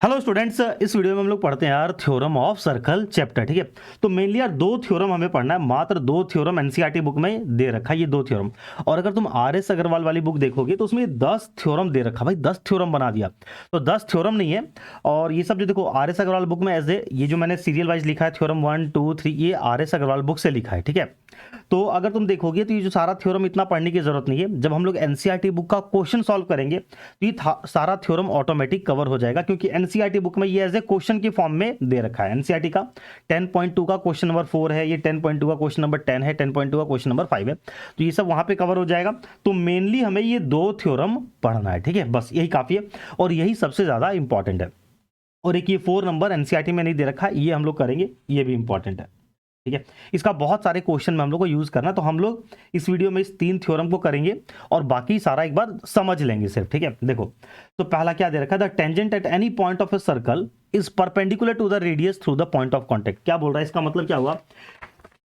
Hello students, इस video में हम लोग पढ़ते हैं यार थ्योरम ऑफ सर्कल चैप्टर। ठीक है, तो मेनली यार दो थ्योरम हमें पढ़ना है, मात्र दो थ्योरम एनसीईआरटी बुक में दे रखा है, ये दो थ्योरम। और अगर तुम आरएस अग्रवाल वाली बुक देखोगे तो उसमें 10 थ्योरम दे रखा, भाई 10 थ्योरम बना दिया। तो 10 थ्योरम नहीं है। और ये सब जो देखो आरएस अग्रवाल बुक में एज ए ये जो मैंने सीरियल वाइज लिखा है थ्योरम 1 2 3, ये आरएस अग्रवाल बुक से लिखा है। ठीक है, तो अगर तुम देखोगे तो ये जो सारा थ्योरम इतना पढ़ने की जरूरत नहीं है। जब हम लोग एनसीईआरटी बुक का क्वेश्चन सॉल्व करेंगे तो ये सारा थ्योरम ऑटोमेटिक कवर हो जाएगा, क्योंकि एनसीईआरटी बुक में ये एज ए क्वेश्चन की फॉर्म में दे रखा है। एनसीईआरटी का 10.2 का क्वेश्चन नंबर 4 है, ये 10.2 का क्वेश्चन नंबर 10 है, 10.2 का क्वेश्चन नंबर 5 है, तो ये सब वहां पे कवर हो जाएगा। तो मेनली हमें ये दो थ्योरम पढ़ना है। ठीक है, बस यही काफी है और यही सबसे ज्यादा इंपॉर्टेंट है। और एक ये 4 नंबर एनसीईआरटी में नहीं दे रखा, ये हम लोग करेंगे, ये भी इंपॉर्टेंट है। ठीक है, इसका बहुत सारे क्वेश्चन में हम लोग को यूज करना, तो हम लोग इस वीडियो में इस 3 थ्योरम को करेंगे और बाकी सारा एक बार समझ लेंगे सिर्फ। ठीक है, देखो तो पहला क्या दे रखा है, the tangent at any point of a circle is perpendicular to the radius through the point of contact. क्या बोल रहा है, इसका मतलब क्या हुआ,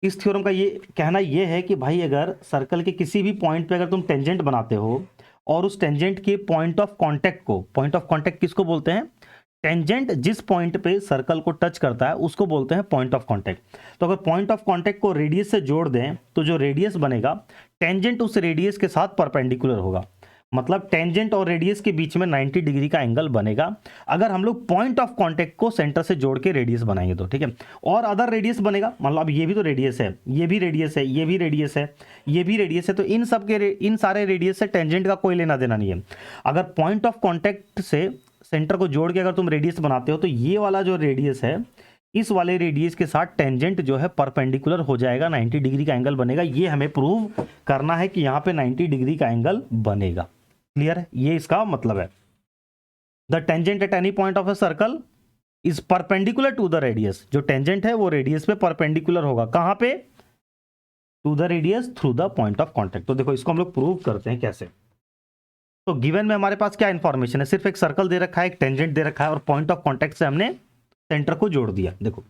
इस थ्योरम का ये कहना ये है कि भाई अगर सर्कल के किसी भी पॉइंट पे अगर तुम टेंजेंट बनाते हो और उस टेंजेंट के पॉइंट ऑफ कॉन्टेक्ट को, पॉइंट ऑफ कॉन्टेक्ट किसको बोलते हैं, टेंजेंट जिस पॉइंट पे सर्कल को टच करता है उसको बोलते हैं पॉइंट ऑफ कांटेक्ट। तो अगर पॉइंट ऑफ कांटेक्ट को रेडियस से जोड़ दें तो जो रेडियस बनेगा, टेंजेंट उस रेडियस के साथ परपेंडिकुलर होगा, मतलब टेंजेंट और रेडियस के बीच में 90 डिग्री का एंगल बनेगा अगर हम लोग पॉइंट ऑफ कांटेक्ट को सेंटर से जोड़ के रेडियस बनाएंगे तो। ठीक है, और अदर रेडियस बनेगा, मतलब ये भी तो रेडियस है, ये भी रेडियस है, ये भी रेडियस है, ये भी रेडियस है, तो इन सब के इन सारे रेडियस से टेंजेंट का कोई लेना देना नहीं है। अगर पॉइंट ऑफ कांटेक्ट से सेंटर को जोड़ के अगर तुम रेडियस बनाते हो तो ये वाला जो रेडियस है, इस वाले रेडियस के साथ टेंजेंट जो है परपेंडिकुलर हो जाएगा, 90 डिग्री का एंगल बनेगा। ये हमें प्रूव करना है कि यहाँ पे 90 डिग्री का एंगल बनेगा। क्लियर है, ये इसका मतलब है। The tangent at any point of a circle is perpendicular to the radius. जो टेंजेंट है वो रेडियस पे परपेंडिकुलर होगा, कहां पे, to the radius through the point of contact. तो देखो इसको हम लोग प्रूव करते हैं कैसे। तो गिवन में हमारे पास क्या इंफॉर्मेशन है, सिर्फ एक सर्कल दे रखा है, एक टेंजेंट दे रखा है और पॉइंट ऑफ कांटेक्ट से हमने सेंटर को जोड़ दिया। देखो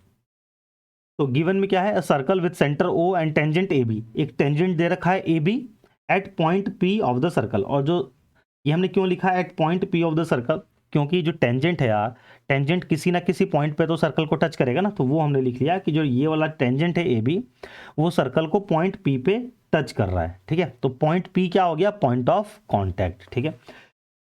तो गिवन में क्या है, circle with centre O and tangent A B, एक टेंजेंट दे रखा है A B at point P of the circle. और जो ये हमने क्यों लिखा है at point P of the circle, क्योंकि जो टेंजेंट है यार, टेंजेंट किसी ना किसी पॉइंट पे तो सर्कल को टच करेगा ना, तो वो हमने लिख लिया कि जो ये वाला टेंजेंट है ए बी, वो सर्कल को पॉइंट पी पे टच कर रहा है। ठीक है, तो पॉइंट पी क्या हो गया, पॉइंट ऑफ कॉन्टैक्ट। ठीक है,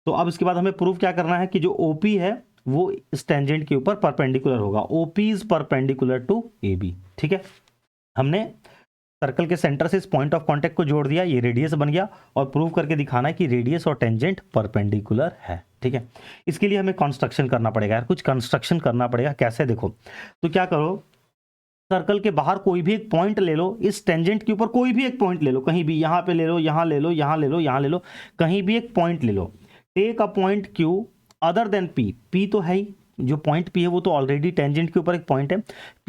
तो अब इसके बाद हमें प्रूव क्या करना है कि जो OP है वो इस टेंजेंट के ऊपर परपेंडिकुलर होगा, OP is perpendicular to AB। ठीक है, हमने सर्कल के सेंटर से इस पॉइंट ऑफ कांटेक्ट को जोड़ दिया, ये रेडियस बन गया और प्रूव करके दिखाना है कि रेडियस और टेंजेंट परपेंडिकुलर है। ठीक है, इसके लिए हमें कंस्ट्रक्शन करना पड़ेगा यार, कुछ कंस्ट्रक्शन करना पड़ेगा। कैसे, देखो तो क्या करो, सर्कल के बाहर कोई भी एक पॉइंट ले लो, इस टेंजेंट के ऊपर कोई भी एक पॉइंट ले लो, कहीं भी, यहाँ पे ले लो, यहाँ ले लो, यहाँ ले लो, यहाँ ले लो, कहीं भी एक पॉइंट ले लो। Take a point Q other than P, P तो है ही, जो पॉइंट P है वो तो ऑलरेडी टेंजेंट के ऊपर एक पॉइंट है,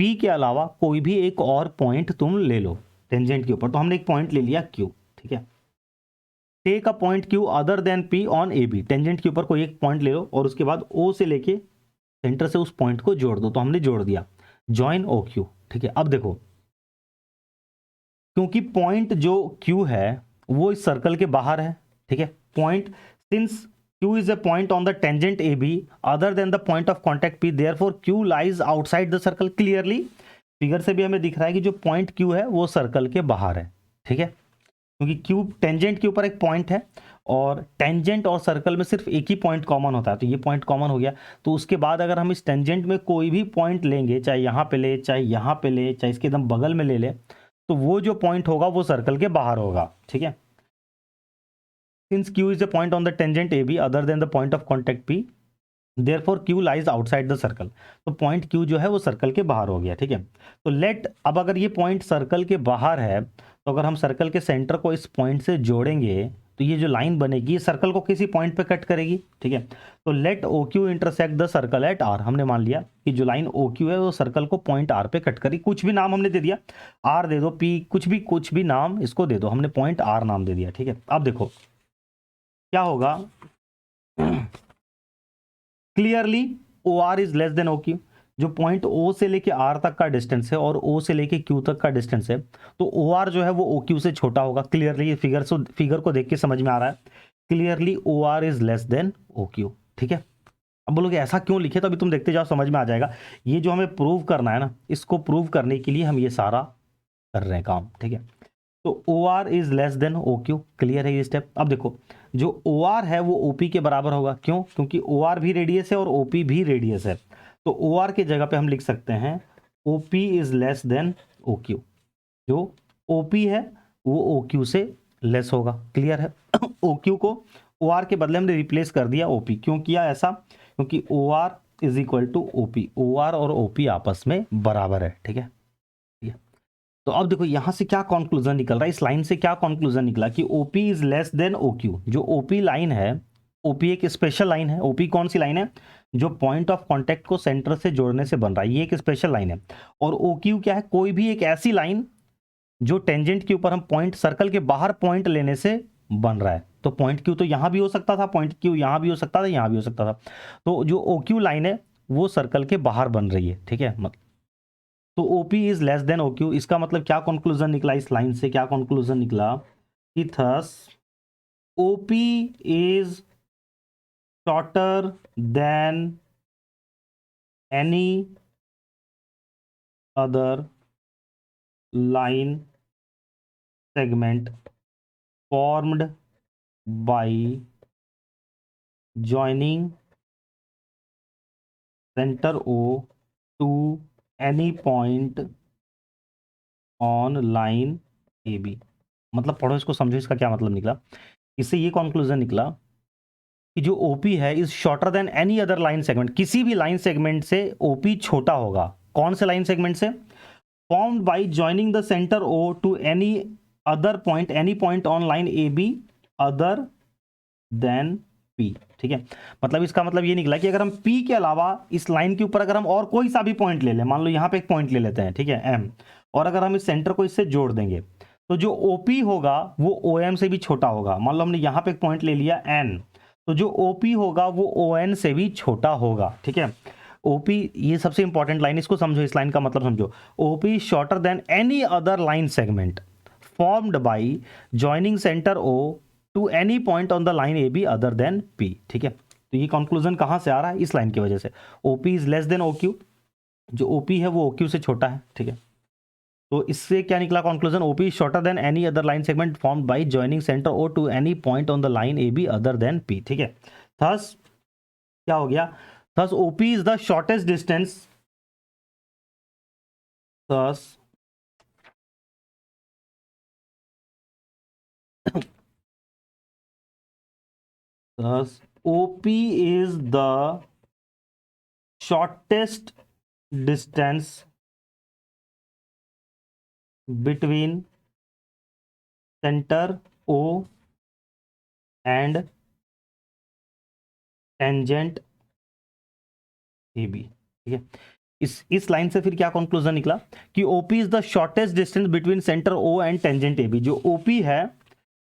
P के अलावा कोई भी एक और पॉइंट तुम ले लो टेंजेंट के ऊपर। तो हमने एक पॉइंट ले लिया Q। ठीक है, take a point Q other than P on AB, tangent के ऊपर कोई एक पॉइंट ले लो और उसके बाद O से लेके सेंटर से उस पॉइंट को जोड़ दो। तो हमने जोड़ दिया, जॉइन OQ। ठीक है, अब देखो क्योंकि पॉइंट जो Q है वो इस सर्कल के बाहर है। ठीक है, point since Q is a point on the tangent AB other than the point of contact P, therefore Q lies outside the circle। Clearly figure से भी हमें दिख रहा है कि जो पॉइंट Q है वो सर्कल के बाहर है। ठीक है, क्योंकि Q टेंजेंट के ऊपर एक पॉइंट है और टेंजेंट और सर्कल में सिर्फ एक ही पॉइंट कॉमन होता है, तो ये पॉइंट कॉमन हो गया। तो उसके बाद अगर हम इस टेंजेंट में कोई भी पॉइंट लेंगे, चाहे यहाँ पे ले, चाहे यहाँ पे ले, चाहे इसके एकदम बगल में ले ले, तो वो जो पॉइंट होगा वो सर्कल के बाहर होगा। ठीक है, since Q is a point on the tangent AB other than the point of contact P, therefore Q lies outside the circle। तो पॉइंट Q जो है वो सर्कल के बाहर हो गया। ठीक है, तो लेट, अब अगर ये पॉइंट सर्कल के बाहर है तो अगर हम सर्कल के सेंटर को इस पॉइंट से जोड़ेंगे तो ये जो लाइन बनेगी ये सर्कल को किसी पॉइंट पे कट करेगी। ठीक है, तो let OQ intersect the circle at R। हमने मान लिया कि जो लाइन OQ है वो सर्कल को पॉइंट R पे कट करी, कुछ भी नाम हमने दे दिया, R दे दो, P, कुछ भी नाम इसको दे दो, हमने पॉइंट R नाम दे दिया। ठीक है, अब देखो क्या होगा, clearly OR is less then OQ। जो पॉइंट O से लेके R तक का डिस्टेंस है और O से लेके Q तक का डिस्टेंस है, तो OR जो है वो OQ से छोटा होगा। क्लियरली ये फिगर को देख के समझ में आ रहा है, clearly OR is less then OQ। ठीक है, अब बोलोगे ऐसा क्यों लिखे, तो अभी तुम देखते जाओ समझ में आ जाएगा। ये जो हमें प्रूव करना है ना, इसको प्रूव करने के लिए हम ये सारा कर रहे हैं काम, ठीक है। तो O R is less than O Q, clear है ये स्टेप। अब देखो जो ओ आर है वो ओ पी के बराबर होगा, क्यों? क्योंकि ओ आर भी रेडियस है और ओ पी भी रेडियस है। तो ओ आर की जगह पे हम लिख सकते हैं O P is less than O Q. जो ओ पी है वो ओ क्यू से लेस होगा, क्लियर है। ओ क्यू को ओ आर के बदले हमने रिप्लेस कर दिया ओ पी। क्यों किया ऐसा? क्योंकि O R is equal to O P, O R और ओ पी आपस में बराबर है, ठीक है। तो अब देखो यहां से क्या कंक्लूजन निकल रहा है, इस लाइन से क्या कंक्लूजन निकला कि OP is less then OQ. जो ओपी लाइन है, ओपी एक स्पेशल लाइन है। ओपी कौन सी लाइन है? जो पॉइंट ऑफ कांटेक्ट को सेंटर से जोड़ने से बन रहा है, ये एक स्पेशल लाइन है। और ओक्यू क्या है? कोई भी एक ऐसी लाइन जो टेंजेंट के ऊपर हम पॉइंट, सर्कल के बाहर पॉइंट लेने से बन रहा है। तो पॉइंट क्यू तो यहां भी हो सकता था, पॉइंट क्यू यहां भी हो सकता था, यहां भी हो सकता था। तो जो ओक्यू लाइन है वो सर्कल के बाहर बन रही है, ठीक है। तो OP is less then OQ, इसका मतलब क्या कंक्लूजन निकला इस लाइन से? क्या कंक्लूजन निकला कि thus OP is shorter than any other line segment formed by joining centre O to any point on line AB। मतलब पढ़ो इसको, समझो इसका क्या मतलब निकला। इससे ये कंक्लूजन निकला कि जो ओपी है is shorter than any other line segment, किसी भी लाइन सेगमेंट से ओपी छोटा होगा। कौन से लाइन सेगमेंट से? Formed by joining the centre O to any other point, any point on line A B other than P, ठीक है। मतलब इसका मतलब ये निकला कि अगर हम पी के अलावा इस लाइन के ऊपर अगर हम और कोई सा भी पॉइंट ले लें, मान लो यहां पे एक पॉइंट ले लेते हैं, ठीक है, एम, और अगर हम इस सेंटर को इससे जोड़ देंगे तो जो ओपी होगा वो ओ एम से भी छोटा होगा। मान लो हमने यहां पे एक पॉइंट ले लिया एन, तो जो ओपी होगा वो ओ एन से भी छोटा होगा, ठीक है। ओपी, ये सबसे इंपॉर्टेंट लाइन, इसको समझो, इस लाइन का मतलब समझो। OP shorter than any other line segment formed by joining centre O to any point on the line A B other than P, ठीक है। तो ये कंक्लूजन कहां से आ रहा है? इस लाइन की वजह से। OP is less then OQ, जो ओपी है वो ओक्यू से छोटा है, ठीक है। तो इससे क्या निकला conclusion? OP shorter than any other line segment formed by joining centre O to any point on the line A B other than P, ठीक है। थस क्या हो गया? Thus OP is the shortest distance, thus thus OP is the shortest distance between center O and tangent AB, ठीक है। इस line से फिर क्या कंक्लूजन निकला कि OP is the shortest distance between centre O and tangent AB। जो OP है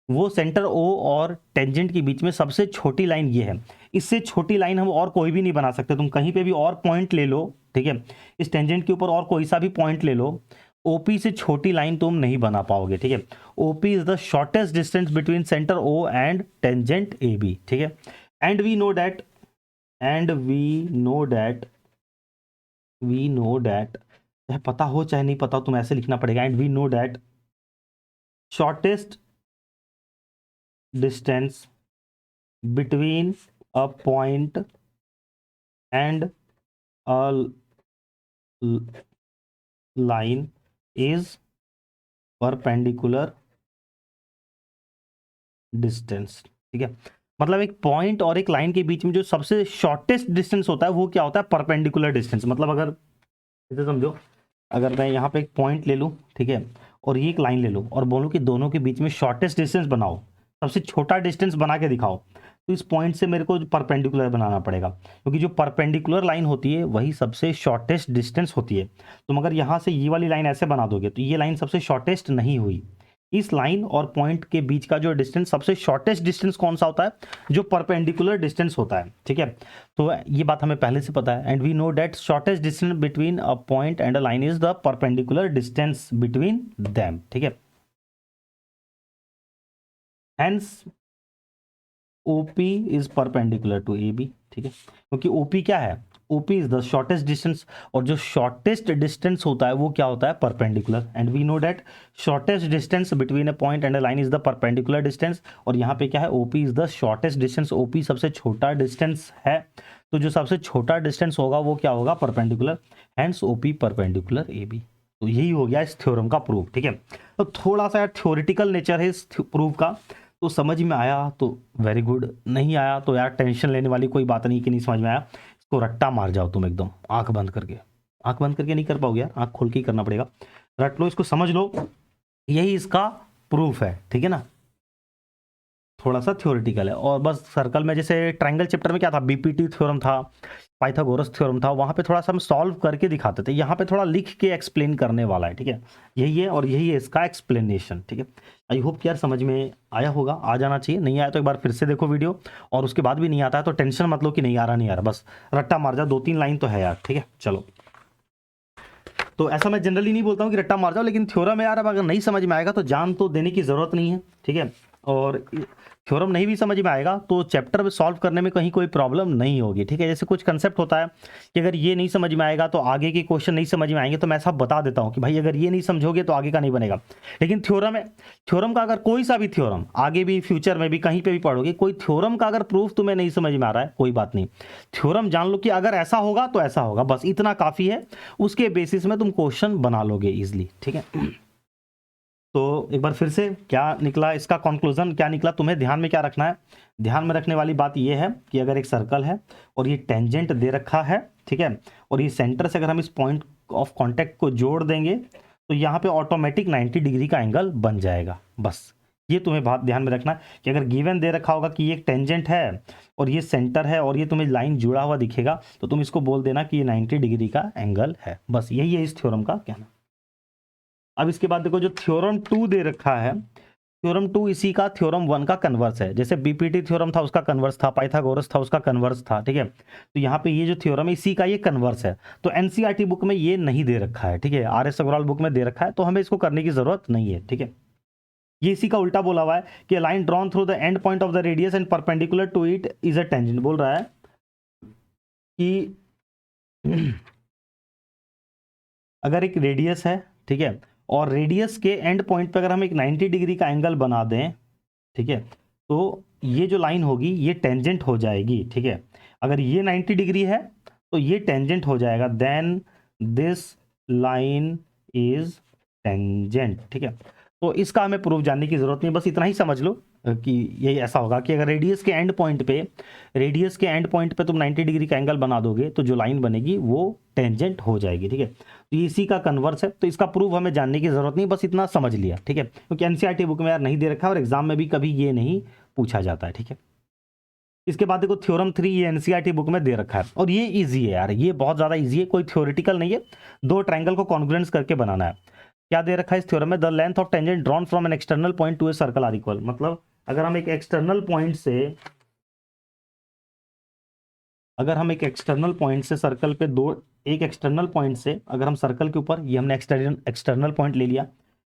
वो सेंटर O और टेंजेंट के बीच में सबसे छोटी लाइन ये है। इससे छोटी लाइन हम और कोई भी नहीं बना सकते। तुम कहीं पे भी और पॉइंट ले लो, ठीक है, इस टेंजेंट के ऊपर और कोई सा भी पॉइंट ले लो, OP से छोटी लाइन तुम नहीं बना पाओगे, ठीक है। OP is the shortest distance between centre O and tangent AB, ठीक है। एंड वी नो दैट चाहे पता हो चाहे नहीं पता हो, तुम ऐसे लिखना पड़ेगा। And we know that shortest distance between a point and a line is perpendicular distance, ठीक है। मतलब एक पॉइंट और एक लाइन के बीच में जो सबसे शॉर्टेस्ट डिस्टेंस होता है वो क्या होता है? Perpendicular distance. मतलब अगर इसे समझो, अगर मैं यहाँ पे एक पॉइंट ले लूँ, ठीक है, और ये एक लाइन ले लूँ और बोलूँ कि दोनों के बीच में शॉर्टेस्ट डिस्टेंस बनाओ, सबसे छोटा डिस्टेंस बना के दिखाओ, तो इस पॉइंट से मेरे को परपेंडिकुलर बनाना पड़ेगा, क्योंकि जो परपेंडिकुलर लाइन होती है वही सबसे शॉर्टेस्ट डिस्टेंस होती है। तुम अगर यहाँ से ये वाली लाइन ऐसे बना दोगे तो ये लाइन सबसे शॉर्टेस्ट नहीं हुई। इस लाइन और पॉइंट के बीच का जो डिस्टेंस, सबसे शॉर्टेस्ट डिस्टेंस कौन सा होता है? जो परपेंडिकुलर डिस्टेंस होता है, ठीक है। तो ये बात हमें पहले से पता है। And we know that shortest distance between a point and a line is the perpendicular distance between them, ठीक है। Hence OP is perpendicular to AB, ठीक है, क्योंकि OP क्या है, OP is the shortest distance, और जो शॉर्टेस्ट डिस्टेंस होता है वो क्या होता है, perpendicular, and we know that shortest distance between a point and a line is the perpendicular distance, और यहाँ पे क्या है, OP is the shortest distance, OP सबसे छोटा डिस्टेंस है, तो जो सबसे छोटा डिस्टेंस होगा वो क्या होगा, perpendicular, hence OP perpendicular AB। तो यही हो गया इस थ्योरम का प्रूफ, ठीक है। तो थोड़ा सा थ्योरेटिकल नेचर है इस प्रूफ का, तो समझ में आया तो वेरी गुड, नहीं आया तो यार टेंशन लेने वाली कोई बात नहीं कि नहीं समझ में आया, इसको रट्टा मार जाओ तुम एकदम आंख बंद करके, आंख बंद करके नहीं कर पाओगे यार, आंख खोल के ही करना पड़ेगा, रट लो इसको, समझ लो, यही इसका प्रूफ है, ठीक है ना। थोड़ा सा थ्योरेटिकल है, और बस सर्कल में जैसे ट्रायंगल चैप्टर में क्या था, बीपीटी थ्योरम था, पाइथागोरस थ्योरम था, वहां पे थोड़ा सा हम सॉल्व करके दिखाते थे, यहाँ पे थोड़ा लिख के एक्सप्लेन करने वाला है, ठीक है, यही है और यही है इसका एक्सप्लेनेशन, ठीक है। आई होप कि यार समझ में आया होगा, आ जाना चाहिए, नहीं आया तो एक बार फिर से देखो वीडियो, और उसके बाद भी नहीं आता है तो टेंशन मत लो कि नहीं आ रहा, नहीं आ रहा, बस रट्टा मार जाओ, 2-3 लाइन तो है यार, ठीक है। चलो, तो ऐसा मैं जनरली नहीं बोलता हूँ कि रट्टा मार जाओ, लेकिन थ्योरम है यार, अब अगर नहीं समझ में आएगा तो जान तो देने की ज़रूरत नहीं है, ठीक है, और थ्योरम नहीं भी समझ में आएगा तो चैप्टर में सॉल्व करने में कहीं कोई प्रॉब्लम नहीं होगी, ठीक है। जैसे कुछ कंसेप्ट होता है कि अगर ये नहीं समझ में आएगा तो आगे के क्वेश्चन नहीं समझ में आएंगे, तो मैं सब बता देता हूँ कि भाई अगर ये नहीं समझोगे तो आगे का नहीं बनेगा, लेकिन थ्योरम है, थ्योरम का अगर कोई सा भी थ्योरम आगे भी फ्यूचर में भी कहीं पे भी पढ़ोगे, कोई थ्योरम का अगर प्रूफ तुम्हें नहीं समझ में आ रहा है कोई बात नहीं, थ्योरम जान लो कि अगर ऐसा होगा तो ऐसा होगा, बस इतना काफ़ी है, उसके बेसिस में तुम क्वेश्चन बना लोगे इजिली, ठीक है। तो एक बार फिर से क्या निकला इसका कंक्लूजन, क्या निकला, तुम्हें ध्यान में क्या रखना है, ध्यान में रखने वाली बात यह है कि अगर एक सर्कल है और ये टेंजेंट दे रखा है, ठीक है, और ये सेंटर से अगर हम इस पॉइंट ऑफ कांटेक्ट को जोड़ देंगे तो यहाँ पे ऑटोमेटिक 90 डिग्री का एंगल बन जाएगा, बस ये तुम्हें बात ध्यान में रखना कि अगर गिवन दे रखा होगा कि ये एक टेंजेंट है और ये सेंटर है और ये तुम्हें लाइन जुड़ा हुआ दिखेगा, तो तुम इसको बोल देना कि ये 90 डिग्री का एंगल है, बस यही है इस थ्योरम का कहना। अब इसके बाद देखो जो थ्योरम 2 दे रखा है, थ्योरम 2 इसी का थ्योरम 1 का कन्वर्स है, जैसे बीपीटी थ्योरम था उसका कन्वर्स था, पाइथागोरस था उसका कन्वर्स था, ठीक है, तो यहाँ पे ये जो थ्योरम है इसी का ये कन्वर्स है, तो एनसीईआरटी बुक में ये नहीं दे रखा है, ठीक है, आरएस अग्रवाल बुक में दे रखा है, तो हमें इसको करने की जरूरत नहीं है, ठीक है। ये इसी का उल्टा बोला हुआ है कि line drawn through the end point of the radius and perpendicular to it is a tangent, बोल रहा है कि अगर एक रेडियस है, ठीक है, और रेडियस के एंड पॉइंट पे अगर हम एक 90 डिग्री का एंगल बना दें, ठीक है, तो ये जो लाइन होगी ये टेंजेंट हो जाएगी, ठीक है, अगर ये 90 डिग्री है तो ये टेंजेंट हो जाएगा, then this line is tangent, ठीक है। तो इसका हमें प्रूफ जानने की जरूरत नहीं, बस इतना ही समझ लो कि यही ऐसा होगा कि अगर रेडियस के एंड पॉइंट पे तुम 90 डिग्री का एंगल बना दोगे तो जो लाइन बनेगी वो टेंजेंट हो जाएगी, ठीक है। तो ये इसी का कन्वर्स है, तो इसका प्रूफ हमें जानने की जरूरत नहीं, बस इतना समझ लिया, ठीक है, क्योंकि एनसीईआरटी बुक में यार नहीं दे रखा और एग्जाम में भी कभी ये नहीं पूछा जाता है, ठीक है। इसके बाद देखो थ्योरम 3 ये एनसीईआरटी बुक में दे रखा है और ये इजी है यार, ये बहुत ज़्यादा इजी है, कोई थ्योरेटिकल नहीं है, दो ट्रायंगल को कॉन्ग्रुएंस करके बनाना है। क्या दे रखा है इस थ्योरम में, the length of tangent drawn from an external point to a circle are equal, मतलब अगर हम एक एक्सटर्नल पॉइंट से सर्कल पे एक एक्सटर्नल पॉइंट से अगर हम सर्कल के ऊपर, ये हमने एक्सटर्नल पॉइंट ले लिया,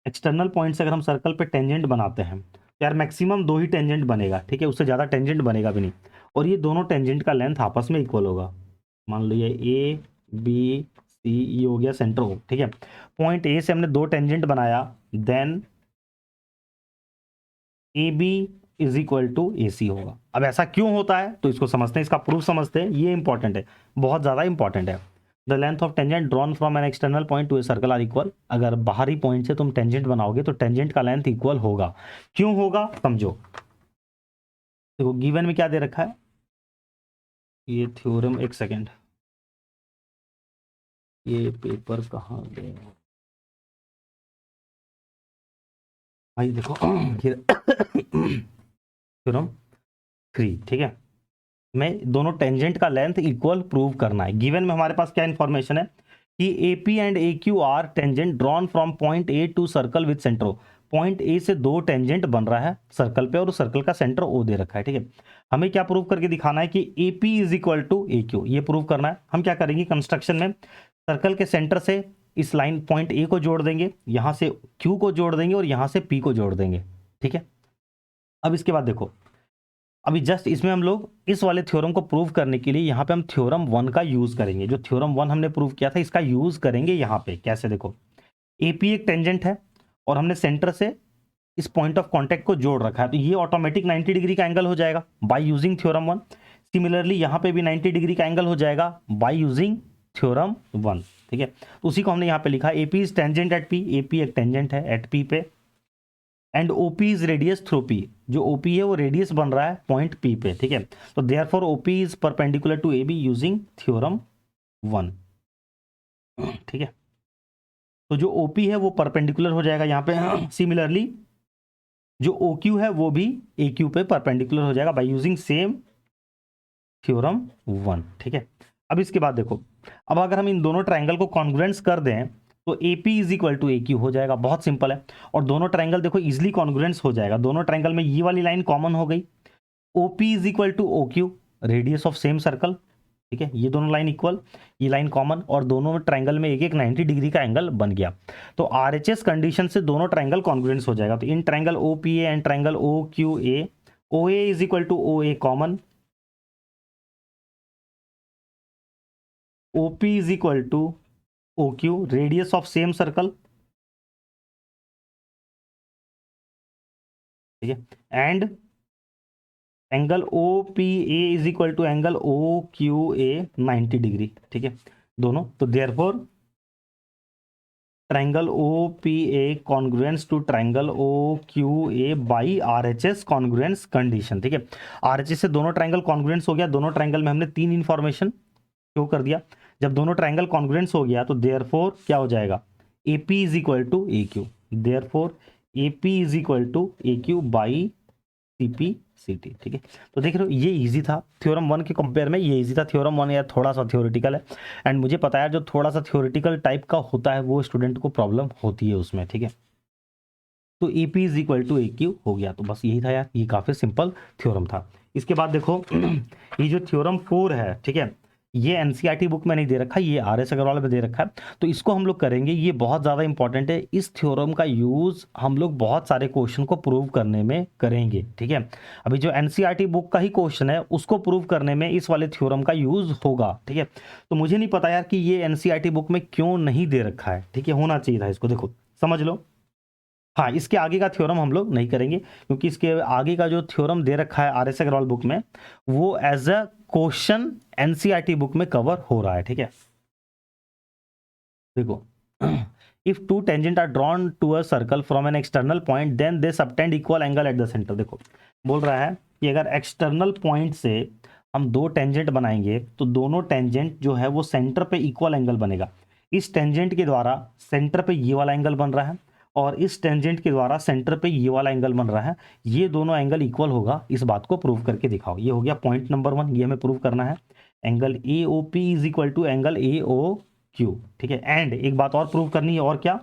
एक्सटर्नल पॉइंट से अगर हम सर्कल पे टेंजेंट बनाते हैं तो यार मैक्सिमम 2 ही टेंजेंट बनेगा, ठीक है, उससे ज़्यादा टेंजेंट बनेगा भी नहीं, और ये दोनों टेंजेंट का लेंथ आपस में इक्वल होगा, मान लो ये ए बी सी, ये हो गया सेंटर हो, ठीक है, पॉइंट ए से हमने 2 टेंजेंट बनाया, then A B is equal to A C होगा। अब ऐसा क्यों होता है तो इसको समझते हैं, इसका प्रूफ समझते हैं, ये इंपॉर्टेंट है, बहुत ज़्यादा इंपॉर्टेंट है। The length of tangent drawn from an external point to a circle are equal, अगर बाहरी पॉइंट से तुम टेंजेंट बनाओगे तो टेंजेंट का लेंथ इक्वल होगा, क्यों होगा समझो, देखो गिवन में क्या दे रखा है, ये थ्योरम, एक सेकेंड, ये पेपर कहाँ गया भाई, देखो ये थ्योरम 3, ठीक है, में दोनों टेंजेंट का लेंथ इक्वल प्रूव करना है। गिवन में हमारे पास क्या इन्फॉर्मेशन है कि AP and AQ are tangent drawn from point A to circle with centre, point A से 2 टेंजेंट बन रहा है सर्कल पे और उस सर्कल का सेंटर O दे रखा है, ठीक है। हमें क्या प्रूव करके दिखाना है कि AP is equal to AQ, ये प्रूव करना है। हम क्या करेंगे कंस्ट्रक्शन में, सर्कल के सेंटर से इस लाइन पॉइंट A को जोड़ देंगे, यहाँ से Q को जोड़ देंगे और यहाँ से P को जोड़ देंगे, ठीक है। अब इसके बाद देखो अभी जस्ट इसमें हम लोग इस वाले थ्योरम को प्रूव करने के लिए यहाँ पे हम थ्योरम 1 का यूज करेंगे। जो थ्योरम 1 हमने प्रूव किया था इसका यूज करेंगे यहाँ पे। कैसे? देखो, एपी एक टेंजेंट है और हमने सेंटर से इस पॉइंट ऑफ कांटेक्ट को जोड़ रखा है, तो ये ऑटोमेटिक 90 डिग्री का एंगल हो जाएगा बाय यूजिंग थ्योरम 1। सिमिलरली यहाँ पे भी 90 डिग्री का एंगल हो जाएगा बाय यूजिंग थ्योरम 1। ठीक है, तो उसी को हमने यहाँ पे लिखा, AP is tangent at P, AP एक टेंजेंट है एट पी पे, and OP is radius through P, जो ओपी है वो रेडियस बन रहा है पॉइंट पी पे। ठीक है, तो therefore OP is perpendicular to A B using theorem 1। ठीक है, तो जो ओपी है वो परपेंडिकुलर हो जाएगा यहाँ पे। सिमिलरली जो ओ क्यू है वो भी ए क्यू पे परपेंडिकुलर हो जाएगा बाय यूजिंग सेम थ्योरम 1। ठीक है, अब इसके बाद देखो, अब अगर हम इन दोनों ट्रायंगल को कॉन्ग्रुएंस कर दें तो A P is equal to A Q हो जाएगा। बहुत सिंपल है, और दोनों ट्रायंगल देखो इजिली कॉन्ग्रुएंस हो जाएगा। दोनों ट्रायंगल में ये वाली लाइन कॉमन हो गई, O P is equal to O Q, radius of same circle. ठीक है, ये दोनों लाइन इक्वल, ये लाइन कॉमन, और दोनों ट्रायंगल में एक एक 90 डिग्री का एंगल बन गया। तो आरएचएस कंडीशन से दोनों ट्रायंगल कॉन्ग्रुएंस हो जाएगा। तो in triangle O P A and triangle O Q A, O A is equal to O A common, O P is equal to O Q, radius of same circle. ठीक है, and angle O P A is equal to angle O Q A 90 degree. ठीक है, दोनों, तो therefore triangle O P A congruence to triangle O Q A by R H S congruence condition. ठीक है, are H S से दोनों triangle congruence हो गया। दोनों ट्रायंगल में हमने 3 इंफॉर्मेशन शो कर दिया। जब दोनों ट्रायंगल कॉन्ग्रुएंस हो गया तो देयरफॉर क्या हो जाएगा, A P is equal to A Q, therefore A P is equal to A Q by C P C T. ठीक है, तो देख रहे हो ये इजी था, थ्योरम 1 के कंपेयर में ये इजी था। थ्योरम 1 यार थोड़ा सा थ्योरेटिकल है, एंड मुझे पता है जो थोड़ा सा थ्योरेटिकल टाइप का होता है वो स्टूडेंट को प्रॉब्लम होती है उसमें। ठीक है, तो A P is equal to A Q हो गया। तो बस यही था यार, ये काफ़ी सिंपल थ्योरम था। इसके बाद देखो, ये जो थ्योरम 4 है, ठीक है, ये एनसीईआरटी बुक में नहीं दे रखा, ये आर एस अग्रवाल में दे रखा है। तो इसको हम लोग करेंगे, ये बहुत ज़्यादा इंपॉर्टेंट है। इस थ्योरम का यूज़ हम लोग बहुत सारे क्वेश्चन को प्रूव करने में करेंगे। ठीक है, अभी जो एनसीईआरटी बुक का ही क्वेश्चन है उसको प्रूव करने में इस वाले थ्योरम का यूज़ होगा। ठीक है, तो मुझे नहीं पता यार कि ये एनसीईआरटी बुक में क्यों नहीं दे रखा है। ठीक है, होना चाहिए था इसको, देखो समझ लो। हाँ, इसके आगे का थ्योरम हम लोग नहीं करेंगे, क्योंकि इसके आगे का जो थ्योरम दे रखा है आर एस अग्रवाल बुक में वो as a question NCERT book में कवर हो रहा है। ठीक है, देखो, if two tangent are drawn to a circle from an external point then they subtend equal angle at the centre. देखो, बोल रहा है कि अगर एक्सटर्नल पॉइंट से हम दो टेंजेंट बनाएंगे तो दोनों टेंजेंट जो है वो सेंटर पे इक्वल एंगल बनेगा। इस टेंजेंट के द्वारा सेंटर पे ये वाला एंगल बन रहा है, और इस टेंजेंट के द्वारा सेंटर पे ये वाला एंगल बन रहा है। ये दोनों एंगल इक्वल होगा, इस बात को प्रूव करके दिखाओ। ये हो गया पॉइंट नंबर 1, ये हमें प्रूव करना है। Angle A O P is equal to angle A O Q. ठीक है, एंड एक बात और प्रूव करनी है, और क्या,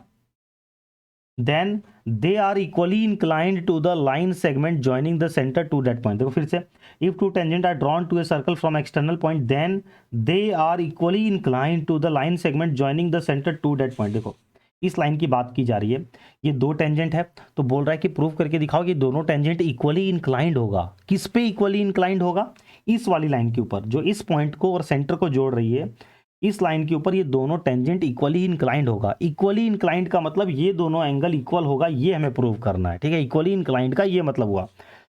then they are equally inclined to the line segment joining the centre to that point. देखो फिर से, if two tangent are drawn to a circle from external point then they are equally inclined to the line segment joining the centre to that point. देखो इस line की बात की जा रही है, ये दो टेंजेंट है, तो बोल रहा है कि प्रूव करके दिखाओ कि दोनों टेंजेंट इक्वली इंक्लाइंड होगा। किस पे इक्वली इंक्लाइंड होगा, इस वाली लाइन के ऊपर जो इस पॉइंट को और सेंटर को जोड़ रही है, इस लाइन के ऊपर ये दोनों टेंजेंट इक्वली इंक्लाइंड होगा। इक्वली इंक्लाइंड का मतलब ये दोनों एंगल इक्वल होगा, ये हमें प्रूव करना है। ठीक है, इक्वली इंक्लाइंड का ये मतलब हुआ,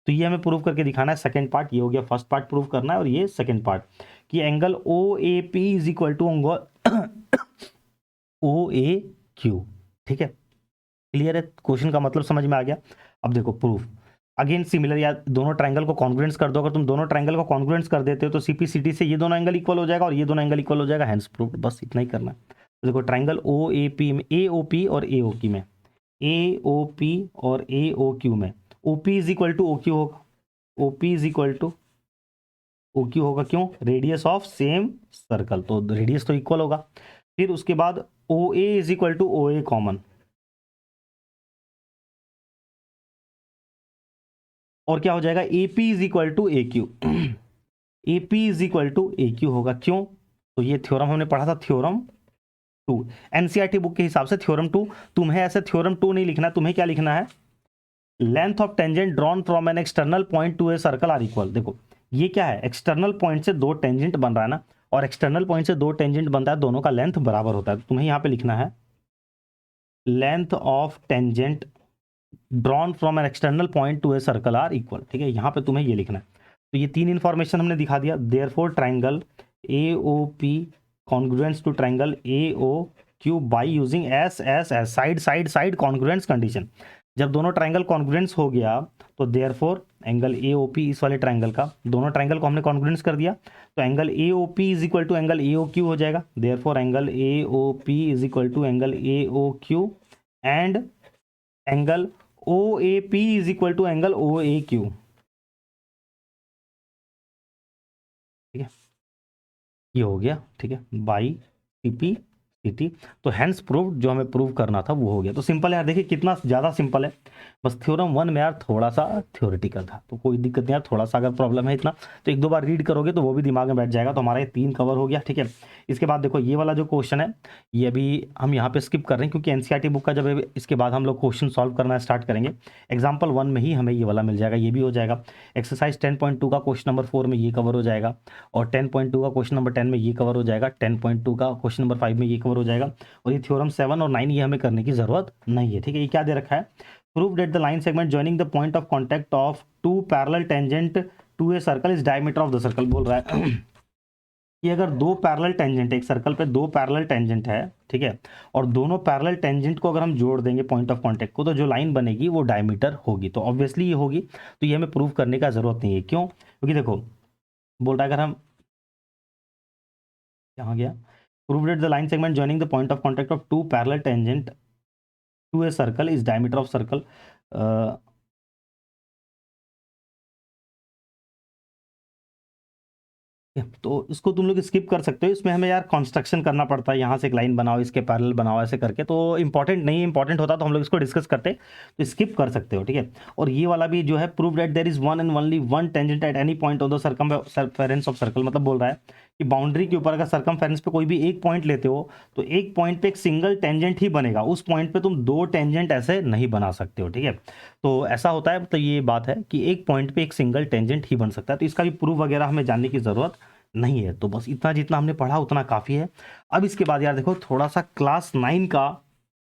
तो ये हमें प्रूव करके दिखाना है। सेकंड पार्ट ये हो गया, फर्स्ट पार्ट प्रूव करना है, और ये सेकंड पार्ट कि angle O A P is equal to O A Q. ठीक है, क्लियर है, क्वेश्चन का मतलब समझ में आ गया। अब देखो प्रूफ, अगेन सिमिलर, या दोनों ट्रायंगल को कॉन्ग्रुएंस कर दो। अगर तुम दोनों ट्रायंगल को कॉन्ग्रुएंस कर देते हो तो सीपीसीटी से ये दोनों एंगल इक्वल हो जाएगा और ये दोनों एंगल इक्वल हो जाएगा, हैंस प्रूव्ड। बस इतना ही करना है। तो देखो ट्रायंगल ओ ए पी में, ए ओ पी और ए ओ क्यू में, ए ओ पी और ए ओ क्यू में O P is equal to O Q होगा, O P is equal to O Q होगा। क्यों, रेडियस ऑफ सेम सर्कल, तो रेडियस तो इक्वल होगा। फिर उसके बाद O A is equal to O A common, और क्या हो जाएगा, A P is equal to A Q. A P is equal to A Q होगा। क्यों, तो ये थ्योरम हमने पढ़ा था, थ्योरम 2 एनसीईआरटी बुक के हिसाब से थ्योरम 2। तुम्हें ऐसे थ्योरम 2 नहीं लिखना, तुम्हें क्या लिखना है, length of tangent drawn from an external point to a circle are equal. देखो ये क्या है, एक्सटर्नल पॉइंट से दो टेंजेंट बन रहा है ना, और एक्सटर्नल पॉइंट से दो टेंजेंट बनता है, दोनों का लेंथ बराबर होता है। तो तुम्हें यहाँ पे लिखना है length of tangent drawn from an external point to a circle are equal. ठीक है, यहाँ पे तुम्हें ये लिखना है। तो ये तीन इंफॉर्मेशन हमने दिखा दिया। Therefore triangle A O P congruence to triangle A O Q by using S S S side side side congruence condition. जब दोनों ट्राइंगल कॉन्ग्रुएंस हो गया तो therefore angle A O P, इस वाले ट्राइंगल का, दोनों ट्राइंगल को हमने कॉन्ग्रुएंस कर दिया, तो angle A O P is equal to angle A O Q हो जाएगा। Therefore angle A O P is equal to angle A O Q and angle O A P is equal to angle O A Q. ठीक है, ये हो गया। ठीक है, by C P C T. तो हैंस प्रूव्ड, जो हमें प्रूव करना था वो हो गया। तो सिंपल है यार, देखिए कितना ज़्यादा सिंपल है। बस थ्योरम 1 में यार थोड़ा सा थ्योरेटिकल था, तो कोई दिक्कत नहीं यार, थोड़ा सा अगर प्रॉब्लम है इतना तो एक दो बार रीड करोगे तो वो भी दिमाग में बैठ जाएगा। तो हमारा ये 3 कवर हो गया। ठीक है, इसके बाद देखो ये वाला जो क्वेश्चन है ये अभी हम यहाँ पे स्किप कर रहे हैं, क्योंकि एनसीईआरटी बुक का जब इसके बाद हम लोग क्वेश्चन सॉल्व करना स्टार्ट करेंगे, एग्जाम्पल 1 में ही हमें ये वाला मिल जाएगा, ये भी हो जाएगा। एक्सरसाइज 10.2 का क्वेश्चन नंबर 4 में ये कवर हो जाएगा, और 10.2 का क्वेश्चन नंबर 10 में ये कवर हो जाएगा, 10.2 का क्वेश्चन नंबर 5 में ये कवर हो जाएगा, और ये थ्योरम 7 और 9 ये हमें करने की जरूरत नहीं है। ठीक है, ये क्या दे रखा है, prove that the line segment joining the point of contact of two parallel tangent to a circle is diameter of the circle. बोल रहा है कि अगर दो पैरेलल टेंजेंट, एक सर्कल पे दो पैरेलल टेंजेंट है, ठीक है, और दोनों पैरेलल टेंजेंट को अगर हम जोड़ देंगे पॉइंट ऑफ कांटेक्ट को, तो जो लाइन बनेगी वो डायमीटर होगी। तो ऑब्वियसली ये होगी, तो ये हमें प्रूव करने का जरूरत नहीं है। क्यों? क्योंकि देखो बोल रहा है, अगर हम यहाँ गया, prove that the line segment joining the point of contact of two parallel tangent to a circle is diameter of circle. तो इसको तुम लोग स्किप कर सकते हो, इसमें हमें यार कंस्ट्रक्शन करना पड़ता है, यहाँ से एक लाइन बनाओ, इसके पैरेलल बनाओ, ऐसे करके। तो इंपॉर्टेंट नहीं, इंपॉर्टेंट होता तो हम लोग इसको डिस्कस करते, तो स्किप कर सकते हो। ठीक है, और ये वाला भी जो है, prove that there is one and only one tangent at any point of the circumference of circle. मतलब बोल रहा है कि बाउंड्री के ऊपर अगर सर्कमफेरेंस पे कोई भी एक पॉइंट लेते हो, तो एक पॉइंट पे एक सिंगल टेंजेंट ही बनेगा, उस पॉइंट पे तुम दो टेंजेंट ऐसे नहीं बना सकते हो। ठीक है, तो ऐसा होता है, तो ये बात है कि एक पॉइंट पे एक सिंगल टेंजेंट ही बन सकता है। तो इसका भी प्रूफ वगैरह हमें जानने की जरूरत नहीं है। तो बस इतना जितना हमने पढ़ा उतना काफ़ी है। अब इसके बाद यार देखो, थोड़ा सा क्लास 9 का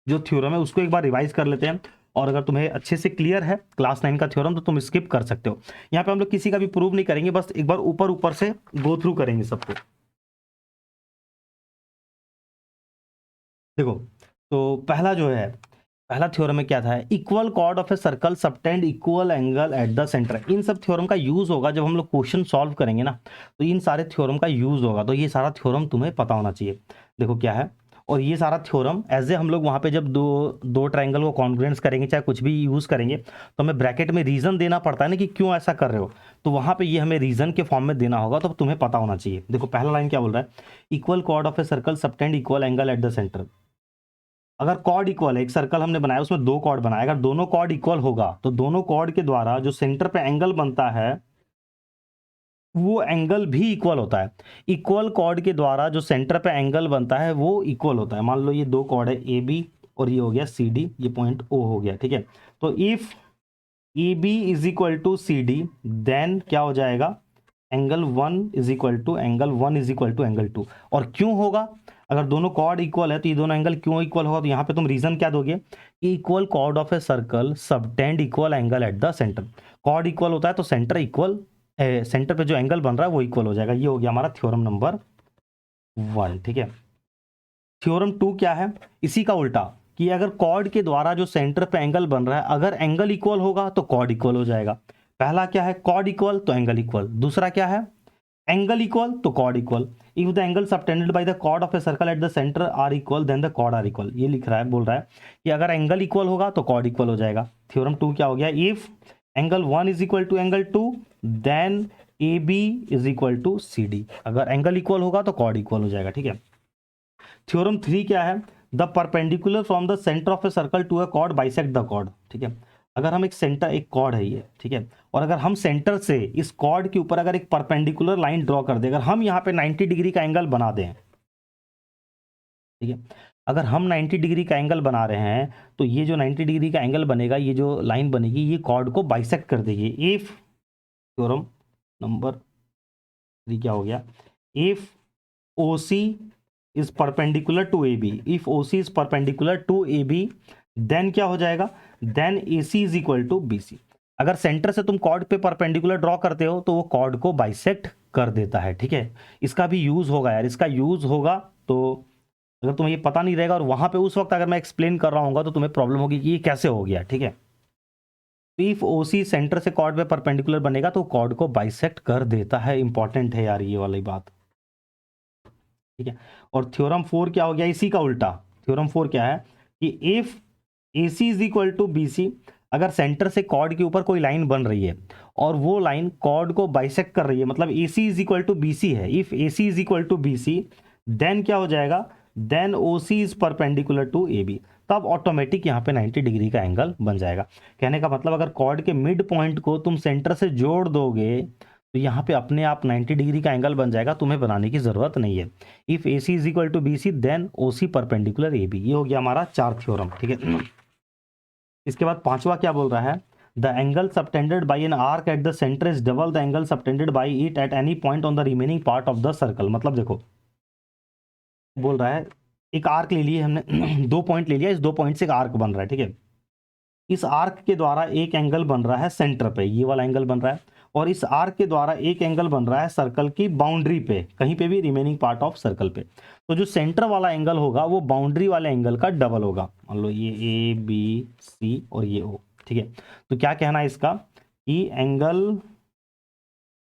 जो थ्योरम है उसको एक बार रिवाइज कर लेते हैं, और अगर तुम्हें अच्छे से क्लियर है क्लास 9 का थ्योरम तो तुम स्किप कर सकते हो। यहाँ पे हम लोग किसी का भी प्रूव नहीं करेंगे, बस एक बार ऊपर ऊपर से गो थ्रू करेंगे सबको। देखो, तो पहला जो है, पहला थ्योरम में क्या था, equal chord of a circle subtend equal angle at the centre. इन सब थ्योरम का यूज होगा जब हम लोग क्वेश्चन सॉल्व करेंगे ना, तो इन सारे थ्योरम का यूज होगा। तो ये सारा थ्योरम तुम्हें पता होना चाहिए। देखो क्या है, और ये सारा थ्योरम एज ए हम लोग वहाँ पे जब दो ट्राइंगल को कॉन्ग्रुएंस करेंगे, चाहे कुछ भी यूज करेंगे, तो हमें ब्रैकेट में रीजन देना पड़ता है ना कि क्यों ऐसा कर रहे हो, तो वहाँ पे ये हमें रीजन के फॉर्म में देना होगा, तो तुम्हें पता होना चाहिए। देखो पहला लाइन क्या बोल रहा है, equal chord of a circle subtend equal angle at the centre. अगर कॉर्ड इक्वल है, एक सर्कल हमने बनाया उसमें दो कॉर्ड बनाया, अगर दोनों कॉर्ड इक्वल होगा तो दोनों कॉर्ड के द्वारा जो सेंटर पे एंगल बनता है वो एंगल भी इक्वल होता है। इक्वल कॉर्ड के द्वारा जो सेंटर पे एंगल बनता है वो इक्वल होता है। मान लो ये दो कॉर्ड है ए बी, और ये हो गया सी डी, ये पॉइंट ओ हो गया। ठीक है, तो if A B is equal to C D, then क्या हो जाएगा, angle 1 is equal to angle 1 is equal to angle 2। और क्यों होगा, अगर दोनों कॉर्ड इक्वल है तो ये दोनों एंगल क्यों इक्वल होगा, तो यहाँ पे तुम रीजन क्या दोगे, equal chord of a circle subtend equal angle at the centre. Chord equal होता है तो सेंटर इक्वल, सेंटर पे जो एंगल बन रहा है वो इक्वल हो जाएगा। ये हो गया हमारा थ्योरम नंबर 1। ठीक है, थ्योरम 2 क्या है, इसी का उल्टा, कि अगर कॉर्ड के द्वारा जो सेंटर पे एंगल बन रहा है, अगर एंगल इक्वल होगा तो कॉर्ड इक्वल हो जाएगा। पहला क्या है, कॉर्ड इक्वल तो एंगल इक्वल। दूसरा क्या है, एंगल इक्वल तो chord equal. If the angle subtended by the chord of a circle at the centre are equal, then the chord are equal. ये लिख रहा है, बोल रहा है कि अगर एंगल इक्वल होगा तो कॉर्ड इक्वल हो जाएगा। थ्योरम 2 क्या हो गया, if angle 1 is equal to angle 2, then A B is equal to C D. अगर एंगल इक्वल होगा तो कॉर्ड इक्वल हो जाएगा। ठीक है, थ्योरम 3 क्या है, the perpendicular from the centre of a circle to a chord bisect the chord. ठीक है, अगर हम एक सेंटर, एक कॉर्ड है ये, ठीक है, और अगर हम सेंटर से इस कॉर्ड के ऊपर अगर एक परपेंडिकुलर लाइन ड्रॉ कर दे, अगर हम यहाँ पे 90 डिग्री का एंगल बना दें, ठीक है, अगर हम 90 डिग्री का एंगल बना रहे हैं तो ये जो 90 डिग्री का एंगल बनेगा, ये जो लाइन बनेगी, ये कॉर्ड को बाइसेक्ट कर देगी। इफ थ्योरम नंबर 3 क्या हो गया, if O C is perpendicular to A B, if O C is perpendicular to A B, then क्या हो जाएगा, then A C is equal to B C. अगर सेंटर से तुम कॉर्ड पे परपेंडिकुलर ड्रॉ करते हो तो वो कॉर्ड को बाइसेक्ट कर देता है, ठीक है। इसका भी यूज होगा यार, इसका यूज होगा, तो अगर तुम्हें ये पता नहीं रहेगा और वहां पे उस वक्त अगर मैं एक्सप्लेन कर रहा हूँ तो तुम्हें प्रॉब्लम होगी कि ये कैसे हो गया, ठीक है। इफ ओ सी सेंटर से कॉर्ड पे परपेंडिकुलर बनेगा तो कॉर्ड को बाइसेक्ट कर देता है। इंपॉर्टेंट है यार ये वाली बात, ठीक है। और थ्योरम 4 क्या हो गया, इसी का उल्टा। थ्योरम 4 क्या है कि if A C is equal to B C, अगर सेंटर से कॉर्ड के ऊपर कोई लाइन बन रही है और वो लाइन कॉर्ड को बाइसेक्ट कर रही है, मतलब A C is equal to B C है, if A C is equal to B C, then क्या हो जाएगा, then O C is perpendicular to A B. तब ऑटोमेटिक यहाँ पे 90 डिग्री का एंगल बन जाएगा। कहने का मतलब अगर कॉर्ड के मिड पॉइंट को तुम सेंटर से जोड़ दोगे तो यहाँ पे अपने आप 90 डिग्री का एंगल बन जाएगा, तुम्हें बनाने की जरूरत नहीं है। If A C is equal to B C, then O C perpendicular A B. ये हो गया हमारा 4 थ्योरम, ठीक है। इसके बाद 5वां क्या बोल रहा है, the angle subtended by an arc eight the centre is double the angle subtended by it at any point on the remaining part of the circle. मतलब देखो, बोल रहा है एक आर्क ले लिए हमने, 2 पॉइंट ले लिया, इस 2 पॉइंट से एक आर्क बन रहा है, ठीक है। इस आर्क के द्वारा एक एंगल बन रहा है सेंटर पे, ये वाला एंगल बन रहा है, और इस आर्क के द्वारा एक एंगल बन रहा है सर्कल की बाउंड्री पे, कहीं पे भी रिमेनिंग पार्ट ऑफ सर्कल पे। तो जो सेंटर वाला एंगल होगा वो बाउंड्री वाले एंगल का डबल होगा। मान लो ये ए बी सी और ये ओ, ठीक है। तो क्या कहना है इसका कि angle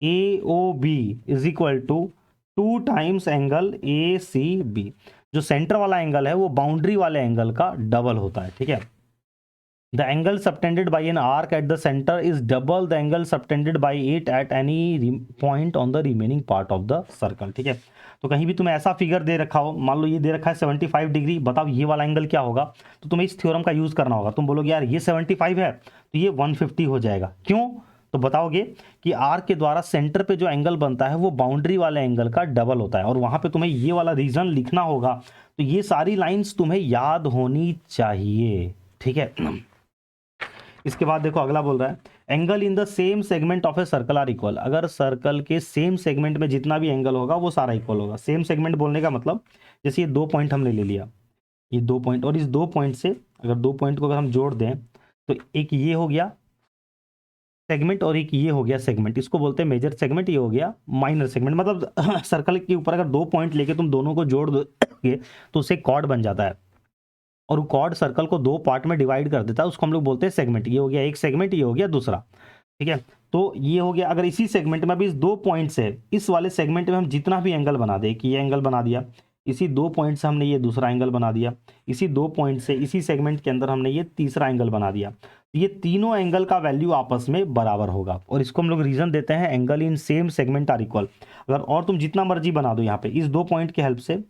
A O B is equal to 2 times angle A C B. जो सेंटर वाला एंगल है वो बाउंड्री वाले एंगल का डबल होता है, ठीक है। The angle subtended by an arc eight the centre is double the angle subtended by it at any point on the remaining part of the circle, ठीक है। तो कहीं भी तुम्हें ऐसा फिगर दे रखा हो, मान लो ये दे रखा है 75 डिग्री, बताओ ये वाला एंगल क्या होगा, तो तुम्हें इस थ्योरम का यूज करना होगा। तुम बोलोगे यार ये 75 है तो ये 150 हो जाएगा, क्यों, तो बताओगे कि आर्क के द्वारा सेंटर पे जो एंगल बनता है वो बाउंड्री वाले एंगल का डबल होता है, और वहां पे तुम्हें ये वाला रीजन लिखना होगा। तो ये सारी लाइंस तुम्हें याद होनी चाहिए, ठीक है। इसके बाद देखो अगला बोल रहा है, angle in the same segment of a circle are equal. अगर सर्कल के सेम सेगमेंट में जितना भी एंगल होगा वो सारा इक्वल होगा। सेम सेगमेंट बोलने का मतलब, जैसे ये 2 पॉइंट हमने ले लिया, ये 2 पॉइंट, और इस 2 पॉइंट से अगर 2 पॉइंट को अगर हम जोड़ दें तो एक ये हो गया सेगमेंट और एक ये हो गया सेगमेंट, इसको बोलते हैं मेजर सेगमेंट, ये हो गया माइनर सेगमेंट। मतलब सर्कल के ऊपर अगर 2 पॉइंट लेके तुम दोनों को जोड़ दोगे तो उससे कॉर्ड बन जाता है, और वो कॉर्ड सर्कल को 2 पार्ट में डिवाइड कर देता है, उसको हम लोग बोलते हैं सेगमेंट। ये हो गया एक सेगमेंट, ये हो गया दूसरा, ठीक है। तो ये हो गया, अगर इसी सेगमेंट में अभी इस 2 पॉइंट से इस वाले सेगमेंट में हम जितना भी एंगल बना दे, कि ये एंगल बना दिया, इसी 2 पॉइंट से हमने ये दूसरा एंगल बना दिया, इसी 2 पॉइंट से इसी सेगमेंट के अंदर हमने ये तीसरा एंगल बना दिया, तो ये तीनों एंगल का वैल्यू आपस में बराबर होगा, और इसको हम लोग रीजन देते हैं angle in same segment are equal. अगर और तुम जितना मर्जी बना दो, यहाँ पे इस 2 पॉइंट की हेल्प से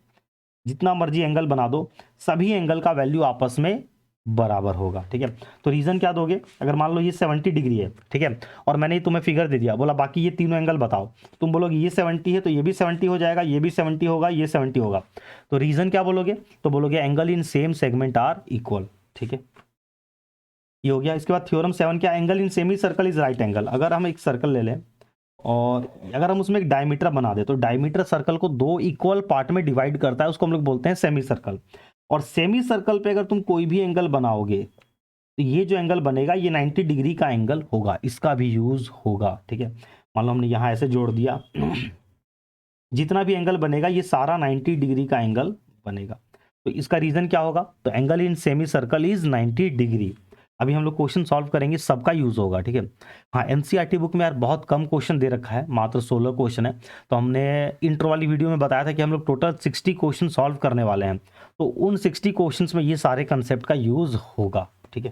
जितना मर्जी एंगल बना दो, सभी एंगल का वैल्यू आपस में बराबर होगा, ठीक है। तो रीजन क्या दोगे, अगर मान लो ये 70 डिग्री है, ठीक है, और मैंने तुम्हें फिगर दे दिया, बोला बाकी ये तीनों एंगल बताओ, तुम बोलोगे ये 70 है तो ये भी 70 हो जाएगा, ये भी 70 होगा, ये 70 होगा, तो रीजन क्या बोलोगे, तो बोलोगे angle in same segment are equal, ठीक है। ये हो गया। इसके बाद थ्योरम 7 क्या, angle in semi circle is right angle. अगर हम एक सर्कल ले लें और अगर हम उसमें एक डायमीटर बना दे, तो डायमीटर सर्कल को 2 इक्वल पार्ट में डिवाइड करता है, उसको हम लोग बोलते हैं सेमी सर्कल। और सेमी सर्कल पे अगर तुम कोई भी एंगल बनाओगे तो ये जो एंगल बनेगा ये 90 डिग्री का एंगल होगा, इसका भी यूज होगा, ठीक है। मान लो हमने यहाँ ऐसे जोड़ दिया, जितना भी एंगल बनेगा ये सारा 90 डिग्री का एंगल बनेगा। तो इसका रीजन क्या होगा, तो angle in semi circle is 90 degree. अभी हम लोग क्वेश्चन सॉल्व करेंगे, सबका यूज होगा, ठीक है। हाँ, एनसीईआरटी बुक में यार बहुत कम क्वेश्चन दे रखा है, मात्र 16 क्वेश्चन है। तो हमने इंट्रो वाली वीडियो में बताया था कि हम लोग टोटल 60 क्वेश्चन सॉल्व करने वाले हैं, तो उन 60 क्वेश्चंस में ये सारे कंसेप्ट का यूज होगा, ठीक है।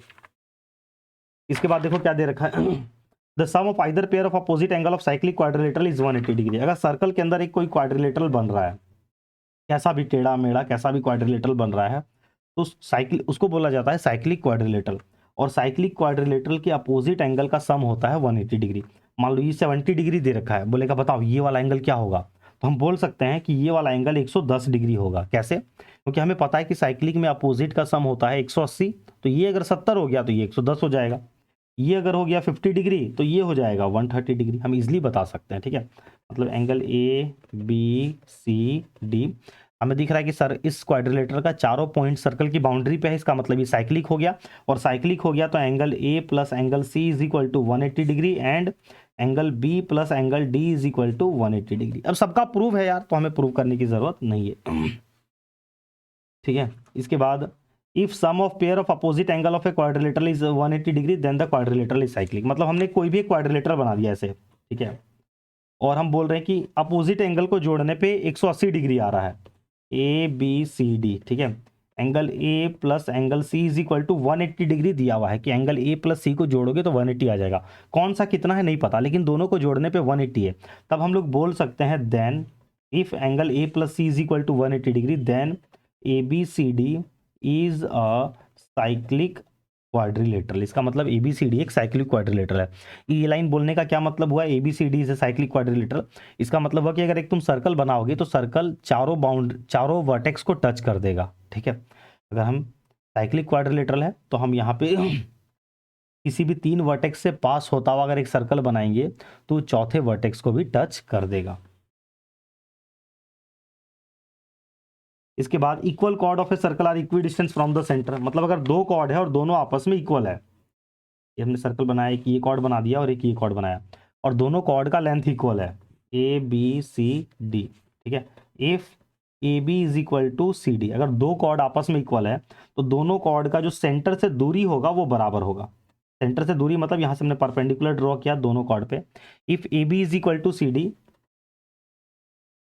इसके बाद देखो क्या दे रखा है, the sum of either pair of opposite angle of cyclic quadrilateral is 180 degree. अगर सर्कल के अंदर एक कोई क्वाड्रिलेटरल बन रहा है, कैसा भी टेढ़ा मेढ़ा कैसा भी क्वाड्रिलेटरल बन रहा है, तो साइकिल उसको बोला जाता है साइक्लिक क्वाड्रिलेटरल। और साइक्लिक क्वाड्रिलेटरल के अपोजिट एंगल का सम होता है 180 डिग्री। मान लो ये 70 डिग्री दे रखा है, बोलेगा बताओ ये वाला एंगल क्या होगा, तो हम बोल सकते हैं कि ये वाला एंगल 110 डिग्री होगा। कैसे? क्योंकि हमें पता है कि साइक्लिक में अपोजिट का सम होता है 180, तो ये अगर 70 हो गया तो ये 110 हो जाएगा। ये अगर हो गया 50 डिग्री तो ये हो जाएगा 130 डिग्री। हम इजीली बता सकते हैं, ठीक है। मतलब angle A B C D हमें दिख रहा है कि सर इस क्वाड्रिलेटर का चारों पॉइंट सर्कल की बाउंड्री पे है, इसका मतलब ये साइक्लिक हो गया, और साइक्लिक हो गया तो angle A plus angle C is equal to 180 degree and angle B plus angle D is equal to 180 degree. अब सबका प्रूव है यार, तो हमें प्रूव करने की जरूरत नहीं है। ठीक है। इसके बाद if sum of pair of opposite angle of a quadrilateral is 180 degree then the quadrilateral is cyclic. मतलब हमने कोई भी क्वाड्रिलेटर बना दिया ऐसे, ठीक है, और हम बोल रहे हैं कि अपोजिट एंगल को जोड़ने पे 180 डिग्री आ रहा है, ए बी सी डी, ठीक है। Angle A plus angle C is equal to 180 degree दिया हुआ है कि एंगल ए प्लस सी को जोड़ोगे तो 180 आ जाएगा। कौन सा कितना है नहीं पता, लेकिन दोनों को जोड़ने पे 180 है। तब हम लोग बोल सकते हैं then if angle A plus C is equal to 180 degree then A B C D is a cyclic quadrilateral. इसका मतलब ए बी सी डी एक साइक्लिक क्वाड्रिलेटरल है। ये लाइन बोलने का क्या मतलब हुआ? A B C D is a cyclic quadrilateral. इसका मतलब हुआ कि अगर एक तुम सर्कल बनाओगे तो सर्कल चारों वर्टेक्स को टच कर देगा, ठीक है। अगर हम साइक्लिक क्वाड्रिलेटरल है तो हम यहाँ पे किसी भी 3 वर्टेक्स से पास होता हुआ अगर एक सर्कल बनाएंगे तो चौथे वर्टेक्स को भी टच कर देगा। इसके बाद equal chord of a circle are equidistant from the centre. मतलब अगर 2 कॉर्ड है और दोनों आपस में इक्वल है, ये हमने सर्कल बनाया, एक ये कॉर्ड बना दिया और एक ये कॉर्ड बनाया, और दोनों कॉर्ड का लेंथ इक्वल है ए बी सी डी, ठीक है। If A B is equal to C D, अगर 2 कॉर्ड आपस में इक्वल है तो दोनों कॉर्ड का जो सेंटर से दूरी होगा वो बराबर होगा। सेंटर से दूरी मतलब यहां से हमने परपेंडिकुलर ड्रॉ किया दोनों कॉर्ड पे। If A B is equal to C D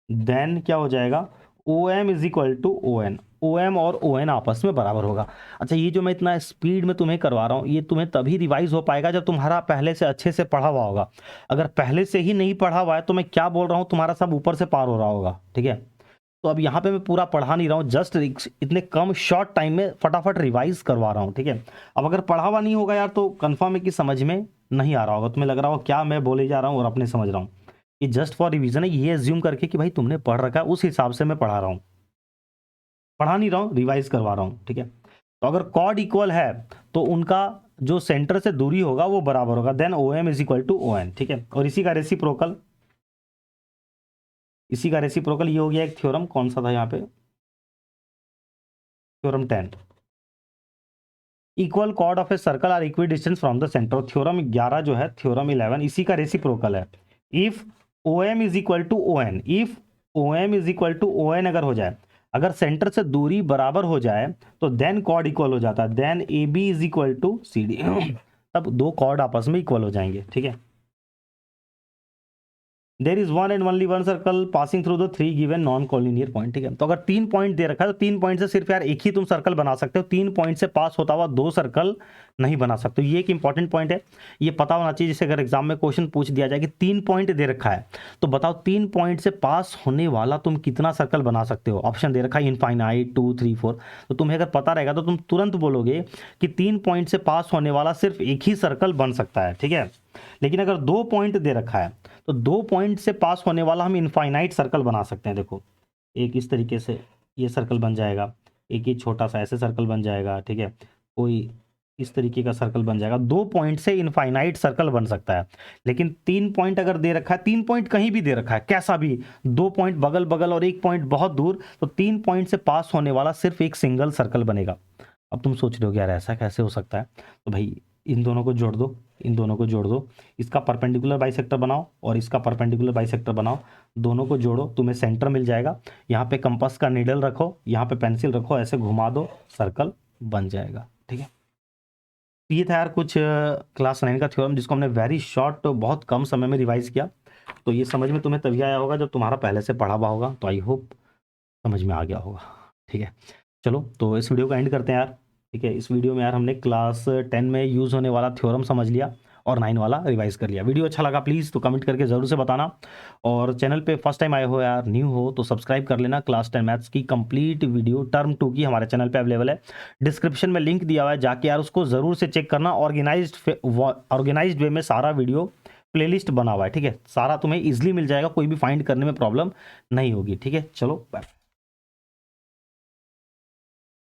then क्या हो जाएगा? O M is equal to O N. O M और ओ एन आपस में बराबर होगा। अच्छा, ये जो मैं इतना स्पीड में तुम्हें करवा रहा हूँ ये तुम्हें तभी रिवाइज हो पाएगा जब तुम्हारा पहले से अच्छे से पढ़ा हुआ होगा। अगर पहले से ही नहीं पढ़ा हुआ है तो मैं क्या बोल रहा हूँ, तुम्हारा सब ऊपर से पार हो रहा होगा, ठीक है। तो अब यहाँ पे मैं पूरा पढ़ा नहीं रहा हूँ, जस्ट इतने कम शॉर्ट टाइम में फटाफट रिवाइज करवा रहा हूँ, ठीक है। अब अगर पढ़ा हुआ नहीं होगा यार तो कंफर्म है कि समझ में नहीं आ रहा होगा, तुम्हें लग रहा होगा क्या मैं बोले जा रहा हूँ और अपने समझ रहा हूँ। ये जस्ट फॉर रिवीजन है, ये एज्यूम करके कि भाई तुमने पढ़ रखा है उस हिसाब से मैं पढ़ा रहा हूँ, पढ़ा नहीं रहा हूँ, रिवाइज करवा रहा हूँ, ठीक है। तो अगर कॉर्ड इक्वल है तो उनका जो सेंटर से दूरी होगा वो बराबर होगा, then O M is equal to O N, ठीक है। और इसी का रेसिप्रोकल ये हो गया एक थ्योरम, कौन सा था यहाँ पे? Theorem 10। Equal chord of a circle are equidistant from the centre. Theorem 11 जो है थ्योरम 11 इसी का रेसिप्रोकल है। If O M is equal to O N, if O M is equal to O N अगर हो जाए, अगर centre से दूरी बराबर हो जाए तो देन कॉर्ड इक्वल हो जाता है, then A B is equal to C D. तब 2 कॉर्ड आपस में इक्वल हो जाएंगे, ठीक है। There is one and only one circle passing through the 3 given non collinear point, ठीक है। तो अगर 3 पॉइंट दे रखा है तो 3 पॉइंट से सिर्फ यार एक ही तुम सर्कल बना सकते हो, 3 पॉइंट से पास होता हुआ 2 सर्कल नहीं बना सकते। ये एक इंपॉर्टेंट पॉइंट है, ये पता होना चाहिए। जैसे अगर एग्जाम में क्वेश्चन पूछ दिया जाए कि 3 पॉइंट दे रखा है तो बताओ 3 पॉइंट से पास होने वाला तुम कितना सर्कल बना सकते हो। ऑप्शन दे रखा है इनफाइनाइट, 2, 3, 4, तो तुम्हें अगर पता रहेगा तो तुम तुरंत बोलोगे कि 3 पॉइंट से पास होने वाला सिर्फ एक ही सर्कल बन सकता है, ठीक है। लेकिन अगर 2 पॉइंट दे रखा है तो 2 पॉइंट से पास होने वाला हम इनफाइनाइट सर्कल बना सकते हैं। देखो एक इस तरीके से ये सर्कल बन जाएगा, एक ही छोटा सा ऐसे सर्कल बन जाएगा, ठीक है। कोई इस तरीके का सर्कल बन जाएगा। 2 पॉइंट से इनफाइनाइट सर्कल बन सकता है। लेकिन 3 पॉइंट अगर दे रखा है, 3 पॉइंट कहीं भी दे रखा है, कैसा भी, 2 पॉइंट बगल बगल और 1 पॉइंट बहुत दूर, तो 3 पॉइंट से पास होने वाला सिर्फ एक सिंगल सर्कल बनेगा। अब तुम सोच रहे हो यार ऐसा कैसे हो सकता है? तो भाई इन दोनों को जोड़ दो, इन दोनों को जोड़ दो, इसका परपेंडिकुलर बाइसेक्टर बनाओ और इसका परपेंडिकुलर बाइसेक्टर बनाओ, दोनों को जोड़ो, तुम्हें सेंटर मिल जाएगा। यहाँ पे कंपास का नीडल रखो, यहाँ पे पेंसिल रखो, ऐसे घुमा दो, सर्कल बन जाएगा, ठीक है। ये था यार कुछ क्लास 9 का थ्योरम जिसको हमने वेरी शॉर्ट बहुत कम समय में रिवाइज किया। तो ये समझ में तुम्हें तभी आया होगा जब तुम्हारा पहले से पढ़ा हुआ होगा। तो आई होप समझ में आ गया होगा, ठीक है। चलो तो इस वीडियो को एंड करते हैं यार, ठीक है। इस वीडियो में यार हमने क्लास 10 में यूज़ होने वाला थ्योरम समझ लिया और 9 वाला रिवाइज कर लिया। वीडियो अच्छा लगा प्लीज़ तो कमेंट करके ज़रूर से बताना, और चैनल पे फर्स्ट टाइम आए हो यार, न्यू हो तो सब्सक्राइब कर लेना। क्लास 10 मैथ्स की कंप्लीट वीडियो टर्म 2 की हमारे चैनल पे अवेलेबल है, डिस्क्रिप्शन में लिंक दिया हुआ है, जाके यार उसको ज़रूर से चेक करना। ऑर्गेनाइज्ड वे में सारा वीडियो प्लेलिस्ट बना हुआ है, ठीक है, सारा तुम्हें इजिली मिल जाएगा, कोई भी फाइंड करने में प्रॉब्लम नहीं होगी, ठीक है। चलो बाय।